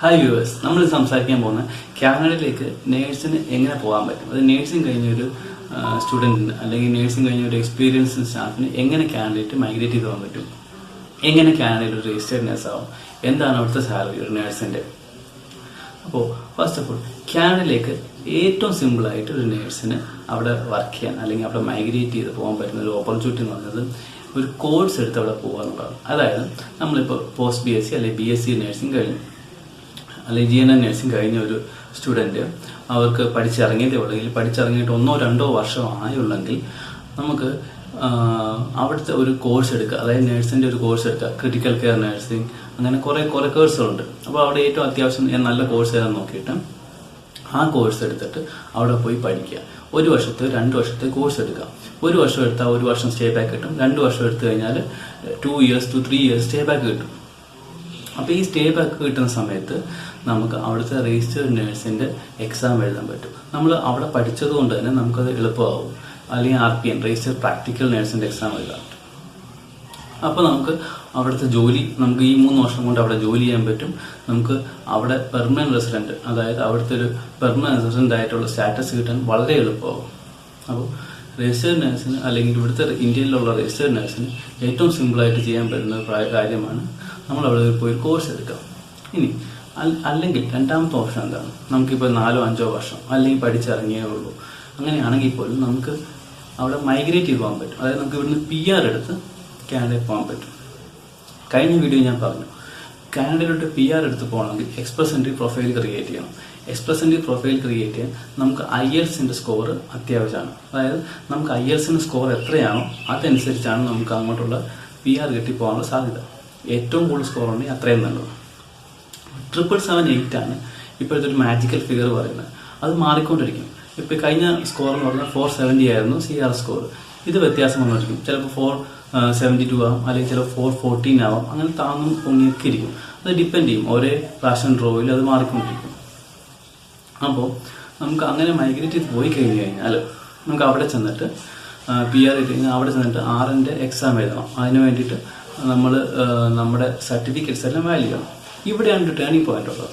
Hi viewers, നമ്മൾ സംസാരിക്കാൻ പോകുന്ന കാനഡയിലേക്ക് നേഴ്സിന് എങ്ങനെ പോകാൻ പറ്റും. അത് നേഴ്സിംഗ് കഴിഞ്ഞ ഒരു സ്റ്റുഡൻറ്റിന് അല്ലെങ്കിൽ നേഴ്സിംഗ് കഴിഞ്ഞ ഒരു എക്സ്പീരിയൻസ്ഡ് സ്റ്റാഫിന് എങ്ങനെ കാനഡയിലേക്ക് മൈഗ്രേറ്റ് ചെയ്ത് പോകാൻ പറ്റും, എങ്ങനെ കാനഡയിൽ ഒരു രജിസ്റ്റേർഡ് നേഴ്സ് ആവും, എന്താണ് അവിടുത്തെ സാലറി ഒരു നേഴ്സിൻ്റെ. അപ്പോൾ ഫസ്റ്റ് ഓഫ് ഓൾ കാനഡയിലേക്ക് ഏറ്റവും സിമ്പിളായിട്ട് ഒരു നേഴ്സിന് അവിടെ വർക്ക് ചെയ്യാൻ അല്ലെങ്കിൽ അവിടെ മൈഗ്രേറ്റ് ചെയ്ത് പോകാൻ പറ്റുന്ന ഒരു ഓപ്പർച്യൂണിറ്റി എന്ന് പറയുന്നത് ഒരു കോഴ്സ് എടുത്ത് അവിടെ പോകുക എന്നുള്ളതാണ്. അതായത് നമ്മളിപ്പോൾ പോസ്റ്റ് BSc അല്ലെങ്കിൽ BSc നേഴ്സിംഗ് കഴിഞ്ഞു അല്ലെങ്കിൽ GNM നേഴ്സിംഗ് കഴിഞ്ഞ ഒരു സ്റ്റുഡൻറ്റ് അവർക്ക് പഠിച്ചിറങ്ങിയതേ ഉള്ളെങ്കിൽ പഠിച്ചിറങ്ങിയിട്ട് 1-2 വർഷം ആയുള്ളെങ്കിൽ നമുക്ക് അവിടുത്തെ ഒരു കോഴ്സ് എടുക്കുക. അതായത് നേഴ്സിൻ്റെ ഒരു കോഴ്സ് എടുക്കുക. ക്രിട്ടിക്കൽ കെയർ നേഴ്സിംഗ്, അങ്ങനെ കുറേ കോഴ്സുകളുണ്ട്. അപ്പോൾ അവിടെ ഏറ്റവും അത്യാവശ്യം നല്ല കോഴ്സ് ഏതാണെന്ന് നോക്കിയിട്ട് ആ കോഴ്സ് എടുത്തിട്ട് അവിടെ പോയി പഠിക്കുക. 1 വർഷത്തെ 2 വർഷത്തെ കോഴ്സ് എടുക്കുക. 1 വർഷം എടുത്താൽ 1 വർഷം സ്റ്റേ ബാക്ക് കിട്ടും. 2 വർഷം എടുത്തു കഴിഞ്ഞാൽ 2 years to 3 years stay back കിട്ടും. അപ്പോൾ ഈ സ്റ്റേ ബാക്ക് കിട്ടുന്ന സമയത്ത് നമുക്ക് അവിടുത്തെ രജിസ്റ്റേർഡ് നേഴ്സിൻ്റെ എക്സാം എഴുതാൻ പറ്റും. നമ്മൾ അവിടെ പഠിച്ചത് കൊണ്ട് തന്നെ നമുക്കത് എളുപ്പമാവും. അല്ലെങ്കിൽ RPN രജിസ്റ്റേർഡ് പ്രാക്ടിക്കൽ നേഴ്സിൻ്റെ എക്സാം എഴുതാൻ പറ്റും. അപ്പോൾ നമുക്ക് അവിടുത്തെ ജോലി നമുക്ക് ഈ 3 വർഷം കൊണ്ട് അവിടെ ജോലി ചെയ്യാൻ പറ്റും. നമുക്ക് അവിടെ പെർമനന്റ് റെസിഡൻറ്റ്, അതായത് അവിടുത്തെ ഒരു പെർമനന്റ് റെസിഡൻ്റ് ആയിട്ടുള്ള സ്റ്റാറ്റസ് കിട്ടാൻ വളരെ എളുപ്പമാകും. അപ്പോൾ രജിസ്റ്റേർഡ് നേഴ്സിന് അല്ലെങ്കിൽ ഇവിടുത്തെ ഇന്ത്യയിലുള്ള രജിസ്റ്റേർഡ് നേഴ്സിന് ഏറ്റവും സിമ്പിളായിട്ട് ചെയ്യാൻ പറ്റുന്ന കാര്യമാണ് നമ്മൾ അവിടെ പോയി കോഴ്സ് എടുക്കാം. ഇനി അല്ലെങ്കിൽ രണ്ടാമത്തെ ഓപ്ഷൻ എന്താണ്, നമുക്കിപ്പോൾ 4-5 വർഷം അല്ലെങ്കിൽ പഠിച്ചിറങ്ങിയേ ഉള്ളൂ, അങ്ങനെയാണെങ്കിൽ പോലും നമുക്ക് അവിടെ മൈഗ്രേറ്റ് ചെയ്ത് പോകാൻ പറ്റും. അതായത് നമുക്ക് ഇവിടുന്ന് PR എടുത്ത് കാനഡയിൽ പോകാൻ പറ്റും. കഴിഞ്ഞ വീഡിയോ ഞാൻ പറഞ്ഞു, കാനഡയിലോട്ട് PR എടുത്ത് പോകണമെങ്കിൽ എക്സ്പ്രസ് എൻട്രി പ്രൊഫൈൽ ക്രിയേറ്റ് ചെയ്യണം. എക്സ്പ്രസ് എൻട്രി പ്രൊഫൈൽ ക്രിയേറ്റ് ചെയ്യാൻ നമുക്ക് IELTSൻ്റെ സ്കോർ അത്യാവശ്യമാണ്. അതായത് നമുക്ക് IELTSൻ്റെ സ്കോർ എത്രയാണോ അതനുസരിച്ചാണ് നമുക്ക് അങ്ങോട്ടുള്ള PR കിട്ടിപ്പോകാനുള്ള സാധ്യത. ഏറ്റവും കൂടുതൽ സ്കോർ ഉണ്ടെങ്കിൽ അത്രയും നല്ലത്. 778 ആണ് ഇപ്പോഴത്തെ ഒരു മാജിക്കൽ ഫിഗർ പറയുന്നത്. അത് മാറിക്കൊണ്ടിരിക്കും. ഇപ്പോൾ കഴിഞ്ഞ സ്കോർ എന്ന് പറഞ്ഞാൽ 470 ആയിരുന്നു CR സ്കോർ. ഇത് വ്യത്യാസം വന്നിരിക്കും. ചിലപ്പോൾ 472 ആവാം, അല്ലെങ്കിൽ ചിലപ്പോൾ 414 ആവാം. അങ്ങനെ താന്നും പൊങ്ങിയൊക്കെ ഇരിക്കും. അത് ഡിപ്പെൻഡ് ചെയ്യും, ഒരേ പാഷൻ ഡ്രോയിൽ അത് മാറിക്കൊണ്ടിരിക്കും. അപ്പോൾ നമുക്ക് അങ്ങനെ മൈഗ്രേറ്റ് ചെയ്ത് പോയി കഴിഞ്ഞ് കഴിഞ്ഞാൽ നമുക്ക് അവിടെ ചെന്നിട്ട് PR ഇട്ട് കഴിഞ്ഞാൽ അവിടെ ചെന്നിട്ട് RNൻ്റെ എക്സാം എഴുതണം. അതിന് വേണ്ടിയിട്ട് നമ്മൾ നമ്മുടെ സർട്ടിഫിക്കറ്റ്സ് എല്ലാം വാല്യൂ ചെയ്യണം. ഇവിടെയാണ് ഒരു ടേണിംഗ് പോയിന്റ് ഉള്ളത്.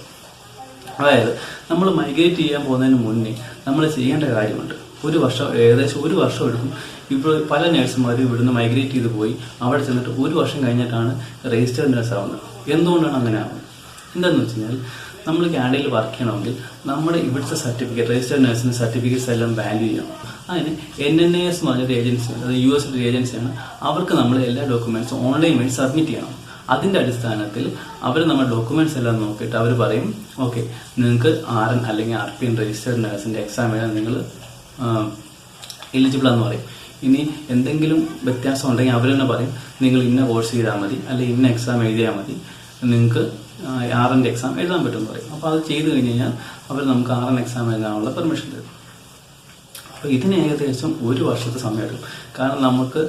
അതായത് നമ്മൾ മൈഗ്രേറ്റ് ചെയ്യാൻ പോകുന്നതിന് മുന്നേ നമ്മൾ ചെയ്യേണ്ട കാര്യമുണ്ട്. ഏകദേശം 1 വർഷം എടുക്കും. ഇപ്പോൾ പല നേഴ്സുമാരും ഇവിടുന്ന് മൈഗ്രേറ്റ് ചെയ്ത് പോയി അവിടെ ചെന്നിട്ട് 1 വർഷം കഴിഞ്ഞിട്ടാണ് രജിസ്റ്റേർഡ് നേഴ്സ് ആവുന്നത്. എന്തുകൊണ്ടാണ് അങ്ങനെ ആവുന്നത്? എന്താണെന്ന് വെച്ച് കഴിഞ്ഞാൽ നമ്മൾ കാനഡയിൽ വർക്ക് ചെയ്യണമെങ്കിൽ നമ്മുടെ ഇവിടുത്തെ സർട്ടിഫിക്കറ്റ്, രജിസ്റ്റേർഡ് നേഴ്സിൻ്റെ സർട്ടിഫിക്കറ്റ്സ് എല്ലാം വാല്യൂ ചെയ്യണം. അതിന് NNAS എന്ന് പറഞ്ഞൊരു ഏജൻസി, അത് US ഏജൻസിയാണ്. അവർക്ക് നമ്മൾ എല്ലാ ഡോക്യുമെൻറ്റ്സും ഓൺലൈൻ വഴി സബ്മിറ്റ് ചെയ്യണം. അതിൻ്റെ അടിസ്ഥാനത്തിൽ അവർ നമ്മുടെ ഡോക്യുമെൻറ്റ്സ് എല്ലാം നോക്കിയിട്ട് അവർ പറയും, ഓക്കെ, നിങ്ങൾക്ക് RN അല്ലെങ്കിൽ RPN രജിസ്റ്റേർഡ് നേഴ്സിൻ്റെ എക്സാം എഴുതാൻ നിങ്ങൾ എലിജിബിൾ ആണെന്ന് പറയും. ഇനി എന്തെങ്കിലും വ്യത്യാസം ഉണ്ടെങ്കിൽ അവർ തന്നെ പറയും, നിങ്ങൾ ഇന്ന കോഴ്സ് ചെയ്താൽ മതി അല്ലെങ്കിൽ ഇന്ന എക്സാം എഴുതിയാൽ മതി, നിങ്ങൾക്ക് RNൻ്റെ എക്സാം എഴുതാൻ പറ്റുമെന്ന് പറയും. അപ്പോൾ അത് ചെയ്ത് കഴിഞ്ഞ് കഴിഞ്ഞാൽ അവർ നമുക്ക് RN എക്സാം എഴുതാനുള്ള പെർമിഷൻ തരും. അപ്പോൾ ഇതിന് ഏകദേശം 1 വർഷത്തെ സമയമെടുക്കും. കാരണം നമുക്ക്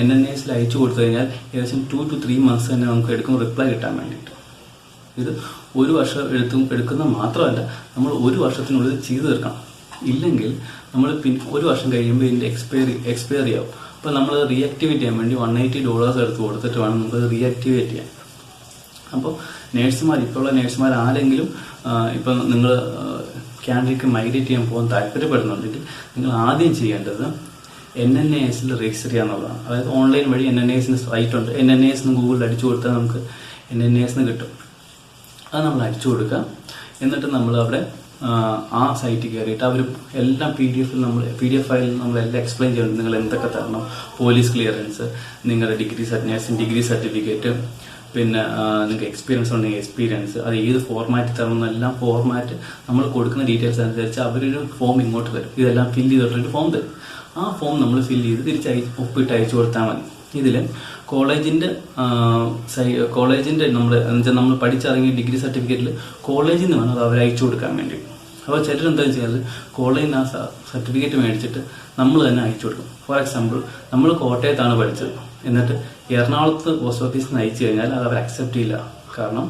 NNASൽ അയച്ചു കൊടുത്തു കഴിഞ്ഞാൽ ഏകദേശം 2 to 3 months തന്നെ നമുക്ക് എടുക്കും റിപ്ലൈ കിട്ടാൻ വേണ്ടിയിട്ട്. ഇത് 1 വർഷം എടുക്കുന്ന മാത്രമല്ല, നമ്മൾ 1 വർഷത്തിനുള്ളിൽ ചെയ്തു തീർക്കണം. ഇല്ലെങ്കിൽ നമ്മൾ പിന്നെ 1 വർഷം കഴിയുമ്പോൾ ഇതിൻ്റെ എക്സ്പയറി ആവും. അപ്പോൾ നമ്മൾ റീആക്ടിവേറ്റ് ചെയ്യാൻ വേണ്ടി $180 എടുത്ത് കൊടുത്തിട്ട് വേണം നമുക്ക് റീആക്ടിവേറ്റ് ചെയ്യാൻ. അപ്പോൾ നേഴ്സുമാർ, ഇപ്പോഴുള്ള നേഴ്സുമാർ ആരെങ്കിലും ഇപ്പം നിങ്ങൾ കാനഡയ്ക്ക് മൈഗ്രേറ്റ് ചെയ്യാൻ പോകാൻ താല്പര്യപ്പെടുന്നുണ്ടെങ്കിൽ നിങ്ങൾ ആദ്യം ചെയ്യേണ്ടത് NNASൽ രജിസ്റ്റർ ചെയ്യുക എന്നുള്ളതാണ്. അതായത് ഓൺലൈൻ വഴി NNASന് സൈറ്റ് ഉണ്ട്. NNAS ഗൂഗിളിൽ അടിച്ചു കൊടുത്താൽ നമുക്ക് NNASന് കിട്ടും. അത് നമ്മൾ അടിച്ചു കൊടുക്കുക. എന്നിട്ട് നമ്മൾ അവിടെ ആ സൈറ്റിൽ കയറിയിട്ട് അവർ എല്ലാം PDF ഫയലിൽ നമ്മളെല്ലാം എക്സ്പ്ലെയിൻ ചെയ്യുന്നുണ്ട്. നിങ്ങൾ എന്തൊക്കെ തരണം, പോലീസ് ക്ലിയറൻസ്, നിങ്ങളുടെ നേഴ്സിംഗ് ഡിഗ്രി സർട്ടിഫിക്കറ്റ്, പിന്നെ നിങ്ങൾക്ക് എക്സ്പീരിയൻസ് ഉണ്ടെങ്കിൽ എക്സ്പീരിയൻസ്, അത് ഏത് ഫോർമാറ്റിൽ തരണം എന്നെല്ലാം ഫോർമാറ്റ് നമ്മൾ കൊടുക്കുന്ന ഡീറ്റെയിൽസ് അനുസരിച്ച് അവരൊരു ഫോം ഇങ്ങോട്ട് തരും. ഇതെല്ലാം ഫില്ല് ചെയ്തിട്ടൊരു ഫോം തരും. ആ ഫോം നമ്മൾ ഫില്ല് ചെയ്ത് ഒപ്പിട്ട് അയച്ചു കൊടുത്താൽ മതി. ഇതിൽ കോളേജിൻ്റെ നമ്മൾ പഠിച്ചിറങ്ങിയ ഡിഗ്രി സർട്ടിഫിക്കറ്റിൽ കോളേജിൽ നിന്ന് വേണം അത് അവർ അയച്ചു കൊടുക്കാൻ വേണ്ടി. അപ്പോൾ ചിലരെന്താ വെച്ചാൽ കോളേജിൽ ആ സർട്ടിഫിക്കറ്റ് മേടിച്ചിട്ട് നമ്മൾ തന്നെ അയച്ചു കൊടുക്കും. ഫോർ എക്സാമ്പിൾ, നമ്മൾ കോട്ടയത്താണ് പഠിച്ചത്, എന്നിട്ട് എറണാകുളത്ത് പോസ്റ്റ് ഓഫീസിൽ നിന്ന് അയച്ചു കഴിഞ്ഞാൽ അത് അവർ അക്സെപ്റ്റ് ചെയ്യില്ല. കാരണം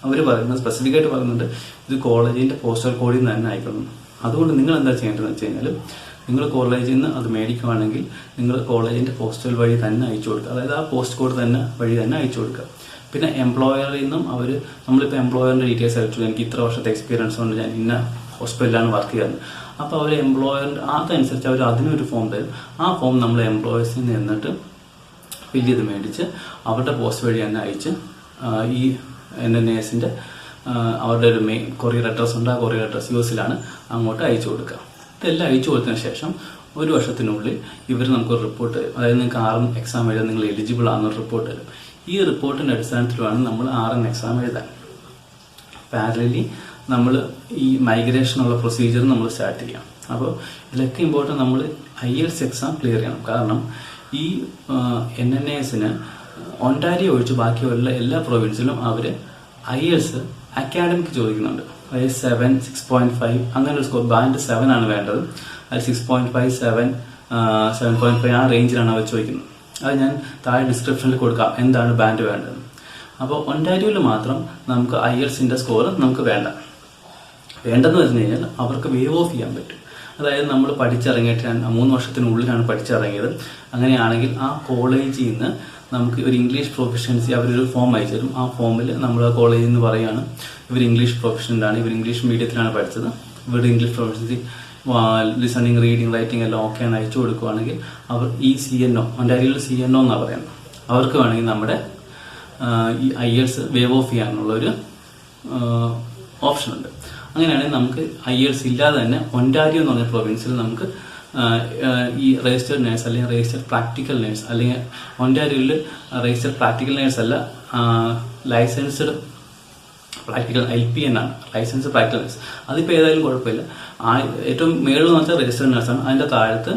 അവർ പറയുന്നത് സ്പെസിഫിക്കായിട്ട് പറയുന്നുണ്ട് ഇത് കോളേജിൻ്റെ പോസ്റ്റൽ കോഡിൽ നിന്ന് തന്നെ അയക്കണം. അതുകൊണ്ട് നിങ്ങൾ എന്താ ചെയ്യേണ്ടതെന്ന് വെച്ച് കഴിഞ്ഞാൽ നിങ്ങൾ കോളേജിൽ നിന്ന് അത് മേടിക്കുകയാണെങ്കിൽ നിങ്ങൾ കോളേജിൻ്റെ പോസ്റ്റൽ വഴി തന്നെ അയച്ചു കൊടുക്കുക. അതായത് ആ പോസ്റ്റ് കോഡ് തന്നെ വഴി തന്നെ അയച്ചു കൊടുക്കുക. പിന്നെ എംപ്ലോയറിൽ നിന്നും അവർ നമ്മളിപ്പോൾ എംപ്ലോയറിൻ്റെ ഡീറ്റെയിൽസ് അയച്ചു, എനിക്ക് ഇത്ര വർഷത്തെ എക്സ്പീരിയൻസ് കൊണ്ട് ഞാൻ ഇന്ന ഹോസ്പിറ്റലിലാണ് വർക്ക് ചെയ്യുന്നത്. അപ്പോൾ അവർ എംപ്ലോയറിൻ്റെ അതനുസരിച്ച് അവർ അതിനൊരു ഫോം തരും. ആ ഫോം നമ്മൾ എംപ്ലോയേഴ്സിൽ നിന്ന് എന്നിട്ട് ഫില്ല് ചെയ്ത് മേടിച്ച് അവരുടെ പോസ്റ്റ് വഴി തന്നെ അയച്ച് ഈ NNASൻ്റെ അവരുടെ ഒരു മെയിൻ കൊറിയർ അഡ്രസ്സ് ഉണ്ട്. ആ കൊറിയർ അഡ്രസ്സ് US-ലാണ്, അങ്ങോട്ട് അയച്ചു കൊടുക്കുക. ഇതെല്ലാം അയച്ചു കൊടുത്തതിന് ശേഷം 1 വർഷത്തിനുള്ളിൽ ഇവർ നമുക്കൊരു റിപ്പോർട്ട് തരും. അതായത് നിങ്ങൾക്ക് RN എക്സാം എഴുതാൻ നിങ്ങൾ എലിജിബിൾ ആണെന്നൊരു റിപ്പോർട്ട് തരും. ഈ റിപ്പോർട്ടിൻ്റെ അടിസ്ഥാനത്തിൽ വേണം നമ്മൾ RN എക്സാം എഴുതാൻ. പാരലലി നമ്മൾ ഈ മൈഗ്രേഷനുള്ള പ്രൊസീജിയർ നമ്മൾ സ്റ്റാർട്ട് ചെയ്യാം. അപ്പോൾ ഇതിലൊക്കെ ഇമ്പോർട്ടൻ്റ് നമ്മൾ IELTS എക്സാം ക്ലിയർ ചെയ്യണം. കാരണം ഈ NNASന് ഒണ്ടാരിയോ ഒഴിച്ച് ബാക്കിയുള്ള എല്ലാ പ്രൊവിൻസിലും അവർ IELTS അക്കാഡമിക് ചോദിക്കുന്നുണ്ട്. അതായത് 7, 6.5 അങ്ങനെ ഒരു സ്കോർ. ബാൻഡ് 7 ആണ് വേണ്ടത്. അത് 6.5, 7, 7.5 ആ റേഞ്ചിലാണ് അവർ ചോദിക്കുന്നത്. അത് ഞാൻ താഴെ ഡിസ്ക്രിപ്ഷനിൽ കൊടുക്കാം എന്താണ് ബാൻഡ് വേണ്ടത്. അപ്പോൾ ഒണ്ടാരിയോയിൽ മാത്രം നമുക്ക് IELTSൻ്റെ സ്കോർ നമുക്ക് വേണ്ടെന്ന് പറഞ്ഞു കഴിഞ്ഞാൽ അവർക്ക് വേവ് ഓഫ് ചെയ്യാൻ പറ്റും. അതായത് നമ്മൾ പഠിച്ചിറങ്ങിയിട്ട് 3 വർഷത്തിനുള്ളിലാണ് പഠിച്ചിറങ്ങിയത്. അങ്ങനെയാണെങ്കിൽ ആ കോളേജിൽ നിന്ന് നമുക്ക് ഒരു ഇംഗ്ലീഷ് പ്രൊഫഷൻസി അവരൊരു ഫോം അയച്ചു തരും. ആ ഫോമിൽ നമ്മൾ ആ കോളേജിൽ നിന്ന് പറയുകയാണ് ഇവർ ഇംഗ്ലീഷ് പ്രൊഫഷണലാണ്, ഇവർ ഇംഗ്ലീഷ് മീഡിയത്തിലാണ് പഠിച്ചത്, ഇവരുടെ English proficiency listening, reading, writing എല്ലാം ഓക്കെയാണ് അയച്ചു കൊടുക്കുകയാണെങ്കിൽ അവർ ഈ CNO, ഒണ്ടാരിയോയിൽ CNO എന്നാണ് പറയുന്നത്, അവർക്ക് വേണമെങ്കിൽ നമ്മുടെ ഈ IELTS വേവ് ഓഫ് ചെയ്യാനുള്ളൊരു ഓപ്ഷനുണ്ട്. അങ്ങനെയാണെങ്കിൽ നമുക്ക് IELTS ഇല്ലാതെ തന്നെ ഒണ്ടാരിയോ എന്ന് പറഞ്ഞ പ്രൊവിൻസിൽ നമുക്ക് ഈ രജിസ്റ്റേർഡ് നേഴ്സ് അല്ലെങ്കിൽ രജിസ്റ്റേർഡ് പ്രാക്ടിക്കൽ നേഴ്സ്, അല്ലെങ്കിൽ ഒണ്ടാരിയോയിൽ രജിസ്റ്റേർഡ് പ്രാക്ടിക്കൽ നേഴ്സ് അല്ല, ലൈസൻസ്ഡ് പ്രാക്ടിക്കൽ LPN ആണ്, ലൈസൻസ് പ്രാക്ടിക്കൽ നേഴ്സ്. അതിപ്പോൾ ഏതായാലും കുഴപ്പമില്ല. ഏറ്റവും മേളിൽ എന്ന് വെച്ചാൽ രജിസ്റ്റേർഡ് നേഴ്സാണ്. അതിൻ്റെ താഴത്ത്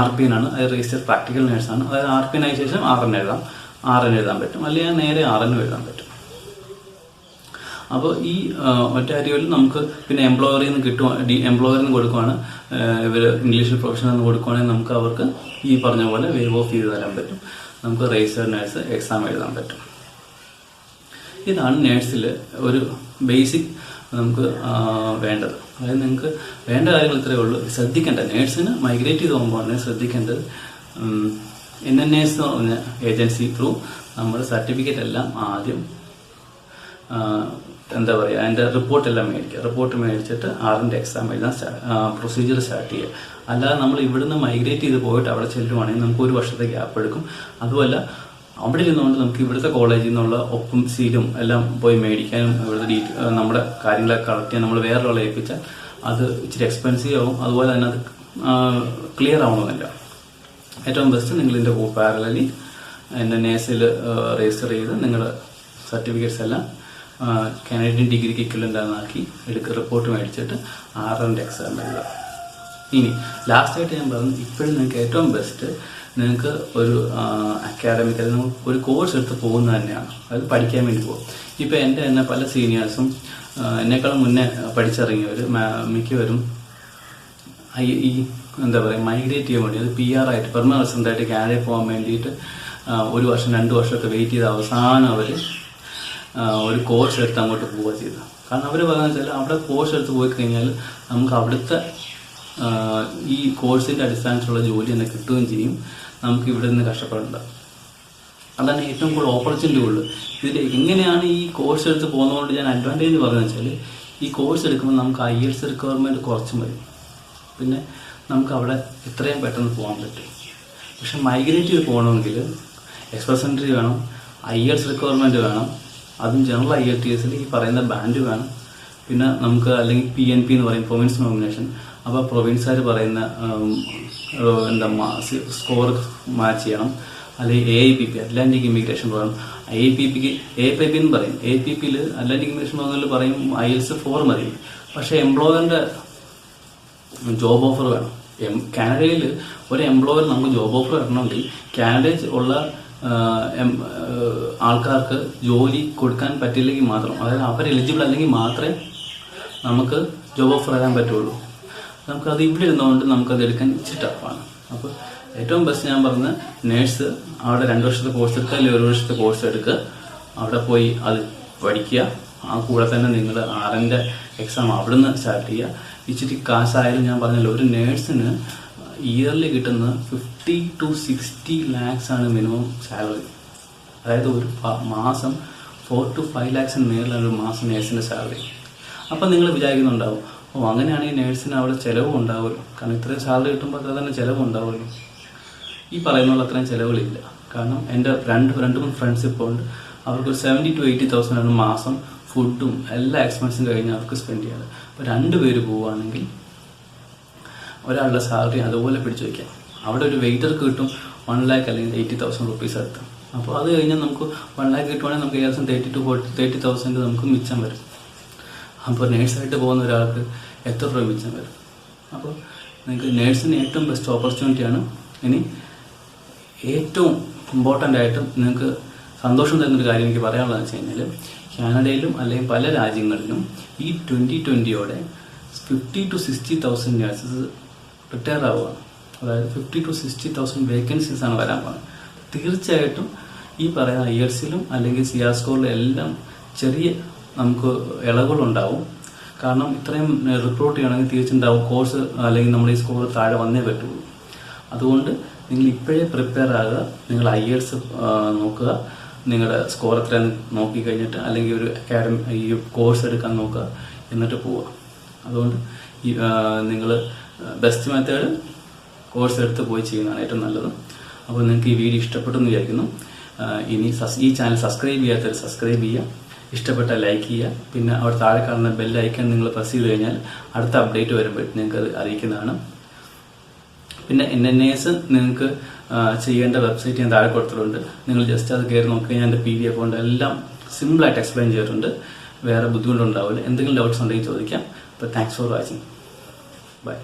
RPN ആണ്, അത് രജിസ്റ്റേർഡ് പ്രാക്ടിക്കൽ നേഴ്സാണ്. അതായത് RPN ആയ ശേഷം RN എഴുതാൻ പറ്റും, അല്ലെങ്കിൽ നേരെ RN എഴുതാൻ പറ്റും. അപ്പോൾ ഈ ഒറ്റാരിയോയിൽ നമുക്ക് പിന്നെ എംപ്ലോയറിൽ നിന്ന് കൊടുക്കുവാണ്, ഇവർ ഇംഗ്ലീഷ് പ്രൊഫഷണൽ നിന്ന് കൊടുക്കുവാണെങ്കിൽ നമുക്ക് അവർക്ക് ഈ പറഞ്ഞ പോലെ വേവ് ഓഫ് ചെയ്ത് തരാൻ പറ്റും. നമുക്ക് രജിസ്റ്റേർഡ് നേഴ്സ് എക്സാം എഴുതാൻ പറ്റും. ഇതാണ് നേഴ്സിൽ ഒരു ബേസിക് നമുക്ക് വേണ്ടത്. അതായത് നിങ്ങൾക്ക് വേണ്ട കാര്യങ്ങൾ ഇത്രയേ ഉള്ളൂ. ശ്രദ്ധിക്കേണ്ടത് നേഴ്സിന് മൈഗ്രേറ്റ് ചെയ്ത് പോകുമ്പോൾ ശ്രദ്ധിക്കേണ്ടത് NNAS എന്ന് പറഞ്ഞ ഏജൻസി ത്രൂ നമ്മൾ സർട്ടിഫിക്കറ്റ് എല്ലാം ആദ്യം എന്താ പറയുക, അതിൻ്റെ റിപ്പോർട്ടെല്ലാം മേടിക്കുക. റിപ്പോർട്ട് മേടിച്ചിട്ട് RNൻ്റെ എക്സാം എഴുതാൻ പ്രൊസീജിയർ സ്റ്റാർട്ട് ചെയ്യുക. അല്ലാതെ നമ്മൾ ഇവിടുന്ന് മൈഗ്രേറ്റ് ചെയ്ത് പോയിട്ട് അവിടെ ചെല്ലുവാണെങ്കിൽ നമുക്ക് 1 വർഷത്തെ ഗ്യാപ്പ് എടുക്കും. അതുമല്ല അവിടെ ഇരുന്നുകൊണ്ട് നമുക്ക് ഇവിടുത്തെ കോളേജിൽ നിന്നുള്ള ഒപ്പും സീലും എല്ലാം പോയി മേടിക്കാനും ഇവിടുത്തെ നമ്മുടെ കാര്യങ്ങളൊക്കെ കളക്ട് ചെയ്യാൻ നമ്മൾ വേറൊരാളെ ഏൽപ്പിച്ചാൽ അത് ഇച്ചിരി എക്സ്പെൻസീവ് ആവും. അതുപോലെ തന്നെ അത് ക്ലിയർ ആവണമെന്നില്ല. ഏറ്റവും ബെസ്റ്റ് നിങ്ങൾ ഇതിൻ്റെ പാരലലി NNASൽ രജിസ്റ്റർ ചെയ്ത് നിങ്ങളുടെ സർട്ടിഫിക്കറ്റ്സ് എല്ലാം കാനഡിയൻ ഡിഗ്രിക്ക് ഇക്വലൻ്റ് ആക്കി റിപ്പോർട്ട് മേടിച്ചിട്ട് RNൻ്റെ എക്സാം എഴുതുക. ഇനി ലാസ്റ്റായിട്ട് ഞാൻ പറഞ്ഞു, ഇപ്പോഴും നിങ്ങൾക്ക് ഏറ്റവും ബെസ്റ്റ് നിങ്ങൾക്ക് ഒരു അക്കാഡമിക് അല്ലെങ്കിൽ ഒരു കോഴ്സ് എടുത്ത് പോകുന്നത് തന്നെയാണ്. അത് പഠിക്കാൻ വേണ്ടി പോകും. ഇപ്പോൾ എൻ്റെ തന്നെ പല സീനിയേഴ്സും എന്നെക്കാളും മുന്നേ പഠിച്ചിറങ്ങിയവർ മിക്കവരും ഈ എന്താ പറയുക മൈഗ്രേറ്റ് ചെയ്യാൻ വേണ്ടി, അത് PR ആയിട്ട് പെർമനന്റ് റെസിഡൻ്റായിട്ട് കാനഡയിൽ പോകാൻ വേണ്ടിയിട്ട് 1 വർഷം 2 വർഷമൊക്കെ വെയിറ്റ് ചെയ്ത് അവസാനം അവർ ഒരു കോഴ്സ് എടുത്ത് അങ്ങോട്ട് പോവുക ചെയ്തത്. കാരണം അവർ പറയുന്നത് വെച്ചാൽ അവിടെ കോഴ്സ് എടുത്ത് പോയി കഴിഞ്ഞാൽ നമുക്ക് അവിടുത്തെ ഈ കോഴ്സിൻ്റെ അടിസ്ഥാനത്തിലുള്ള ജോലി തന്നെ കിട്ടുകയും ചെയ്യും, നമുക്ക് ഇവിടെ നിന്ന് കഷ്ടപ്പെടേണ്ട. അതാണ് ഏറ്റവും കൂടുതൽ ഓപ്പർച്യൂണിറ്റി ഉള്ളൂ. ഇതിൽ എങ്ങനെയാണ് ഈ കോഴ്സ് എടുത്ത് പോകുന്നതുകൊണ്ട് ഞാൻ അഡ്വാൻറ്റേജ് പറയുന്നത് വെച്ചാൽ, ഈ കോഴ്സ് എടുക്കുമ്പോൾ നമുക്ക് IELTS റിക്വയർമെൻറ്റ് കുറച്ച് മതി, പിന്നെ നമുക്ക് അവിടെ എത്രയും പെട്ടെന്ന് പോകാൻ പറ്റും. പക്ഷെ മൈഗ്രേറ്റ് ചെയ്ത് പോകണമെങ്കിൽ എക്സ്പ്രസ് എൻട്രി വേണം, IELTS റിക്വയർമെൻറ്റ് വേണം, അതും ജനറൽ IELTSൽ ഈ പറയുന്ന ബാൻഡ് വേണം. പിന്നെ നമുക്ക് അല്ലെങ്കിൽ PNP എന്ന് പറയും, പ്രൊവിൻസ് നോമിനേഷൻ. അപ്പോൾ പ്രൊവിൻസുകാർ പറയുന്ന എന്താ സ്കോർ മാച്ച് ചെയ്യണം. അല്ലെങ്കിൽ AIPP Atlantic immigration program, AIPP എന്ന് പറയും. AIPPയിൽ അറ്റ്ലാന്റിക് ഇമിഗ്രേഷൻ പ്രോഗ്രാമിൽ പറയും IELTS 4 മതി. പക്ഷേ എംപ്ലോയറിൻ്റെ ജോബ് ഓഫർ വേണം. കാനഡയിൽ ഒരു എംപ്ലോയർ നമുക്ക് ജോബ് ഓഫർ വരണമെങ്കിൽ കാനഡയിൽ ഉള്ള ആൾക്കാർക്ക് ജോലി കൊടുക്കാൻ പറ്റില്ലെങ്കിൽ മാത്രം, അതായത് അവർ എലിജിബിൾ അല്ലെങ്കിൽ മാത്രമേ നമുക്ക് ജോബ് ഓഫർ തരാൻ പറ്റുള്ളൂ. നമുക്കത് ഇവിടെ ഇരുന്നുകൊണ്ട് നമുക്കത് എടുക്കാൻ ഇച്ചിരി ടഫാണ്. അപ്പോൾ ഏറ്റവും ബെസ്റ്റ് ഞാൻ പറഞ്ഞ നേഴ്സ് അവിടെ 2 വർഷത്തെ കോഴ്സ് എടുക്കുക, അല്ലെങ്കിൽ 1 വർഷത്തെ കോഴ്സ് എടുക്കുക, അവിടെ പോയി അത് പഠിക്കുക. ആ കൂടെ തന്നെ നിങ്ങൾ RNൻ്റെ എക്സാം അവിടെ നിന്ന് സ്റ്റാർട്ട് ചെയ്യുക. ഇച്ചിരി കാശായാലും ഞാൻ പറഞ്ഞല്ലോ, ഒരു നേഴ്സിന് ഇയർലി കിട്ടുന്ന 50 to 60 lakhs ആണ് മിനിമം സാലറി. അതായത് ഒരു മാസം 4 to 5 lakhs മേളിലാണ് ഒരു മാസം നേഴ്സിൻ്റെ സാലറി. അപ്പം നിങ്ങൾ വിചാരിക്കുന്നുണ്ടാവും, അങ്ങനെയാണെങ്കിൽ നേഴ്സിന് അവിടെ ചിലവും ഉണ്ടാവുമല്ലോ, കാരണം ഇത്രയും സാലറി കിട്ടുമ്പോൾ അത്ര തന്നെ ചിലവും ഉണ്ടാവുമല്ലോ. ഈ പറയുന്നുള്ള അത്രയും ചിലവുകളില്ല. കാരണം എൻ്റെ രണ്ട് മൂന്ന് ഫ്രണ്ട്സ് ഇപ്പോൾ ഉണ്ട്, അവർക്കൊരു 70 to 80,000 ആണ് മാസം ഫുഡും എല്ലാ എക്സ്പെൻസും കഴിഞ്ഞ് അവർക്ക് സ്പെൻഡ് ചെയ്യാറ്. അപ്പോൾ 2 പേര് പോവുകയാണെങ്കിൽ ഒരാളുടെ സാലറി അതുപോലെ പിടിച്ചു വയ്ക്കാം. അവിടെ ഒരു വെയിറ്റർക്ക് കിട്ടും 1 lakh അല്ലെങ്കിൽ 80,000 റുപ്പീസ് അടുത്ത്. അപ്പോൾ അത് കഴിഞ്ഞാൽ നമുക്ക് 1 lakh കിട്ടുവാണെങ്കിൽ നമുക്ക് ഏകദേശം 30 to 30,000 നമുക്ക് മിച്ചം വരും. അപ്പോൾ നേഴ്സായിട്ട് പോകുന്ന ഒരാൾക്ക് എത്ര രൂപ മിച്ചം വരും? അപ്പോൾ നിങ്ങൾക്ക് നേഴ്സിന് ഏറ്റവും ബെസ്റ്റ് ഓപ്പർച്യൂണിറ്റിയാണ്. ഇനി ഏറ്റവും ഇമ്പോർട്ടൻ്റ് ആയിട്ടും നിങ്ങൾക്ക് സന്തോഷം തരുന്നൊരു കാര്യം എനിക്ക് പറയാനുള്ളതെന്ന് വെച്ച് കഴിഞ്ഞാൽ, കാനഡയിലും അല്ലെങ്കിൽ പല രാജ്യങ്ങളിലും ഈ 2020 50 to 60,000 നേഴ്സസ് റിട്ടയർ ആവുകയാണ്. അതായത് 50 to 60,000 വേക്കൻസീസ് ആണ് വരാൻ പോകുന്നത്. തീർച്ചയായിട്ടും ഈ പറയുന്ന IELTS-ലും അല്ലെങ്കിൽ CR സ്കോറിലും എല്ലാം ചെറിയ നമുക്ക് ഇളവുകളുണ്ടാവും. കാരണം ഇത്രയും റിക്രൂട്ട് ചെയ്യണമെങ്കിൽ തീർച്ചയായിട്ടും കോഴ്സ് അല്ലെങ്കിൽ നമ്മുടെ ഈ സ്കോർ താഴെ വന്നേ പറ്റുള്ളൂ. അതുകൊണ്ട് നിങ്ങൾ ഇപ്പോഴേ പ്രിപ്പയർ ആകുക. നിങ്ങൾ IELTS നോക്കുക, നിങ്ങളുടെ സ്കോർ എത്രയും നോക്കിക്കഴിഞ്ഞിട്ട് അല്ലെങ്കിൽ ഒരു ഈ കോഴ്സ് എടുക്കാൻ നോക്കുക, എന്നിട്ട് പോവുക. അതുകൊണ്ട് നിങ്ങൾ ബെസ്റ്റ് മെത്തേഡ് കോഴ്സ് എടുത്ത് പോയി ചെയ്യുന്നതാണ് ഏറ്റവും നല്ലത്. അപ്പോൾ നിങ്ങൾക്ക് ഈ വീഡിയോ ഇഷ്ടപ്പെട്ടെന്ന് വിചാരിക്കുന്നു. ഇനി ഈ ചാനൽ സബ്സ്ക്രൈബ് ചെയ്യാത്തവർ സബ്സ്ക്രൈബ് ചെയ്യുക, ഇഷ്ടപ്പെട്ട ലൈക്ക് ചെയ്യുക. പിന്നെ അവിടെ താഴെ കാണുന്ന ബെൽ ഐക്കൺ നിങ്ങൾ പ്രസ് ചെയ്ത് കഴിഞ്ഞാൽ അടുത്ത അപ്ഡേറ്റ് വരുമ്പോൾ നിങ്ങൾക്ക് അത് അറിയിക്കുന്നതാണ്. പിന്നെ NNAS നിങ്ങൾക്ക് ചെയ്യേണ്ട വെബ്സൈറ്റ് ഞാൻ താഴെ കൊടുത്തിട്ടുണ്ട്. നിങ്ങൾ ജസ്റ്റ് അത് കയറി നോക്കി ഞാൻ എൻ്റെ PDF കൊണ്ട് എല്ലാം സിമ്പിളായിട്ട് എക്സ്പ്ലെയിൻ ചെയ്തിട്ടുണ്ട്. വേറെ ബുദ്ധിമുട്ടുണ്ടാവില്ല. എന്തെങ്കിലും ഡൗട്ട്സ് ഉണ്ടെങ്കിൽ ചോദിക്കാം. അപ്പോൾ താങ്ക്സ് ഫോർ വാച്ചിങ്. ബൈ.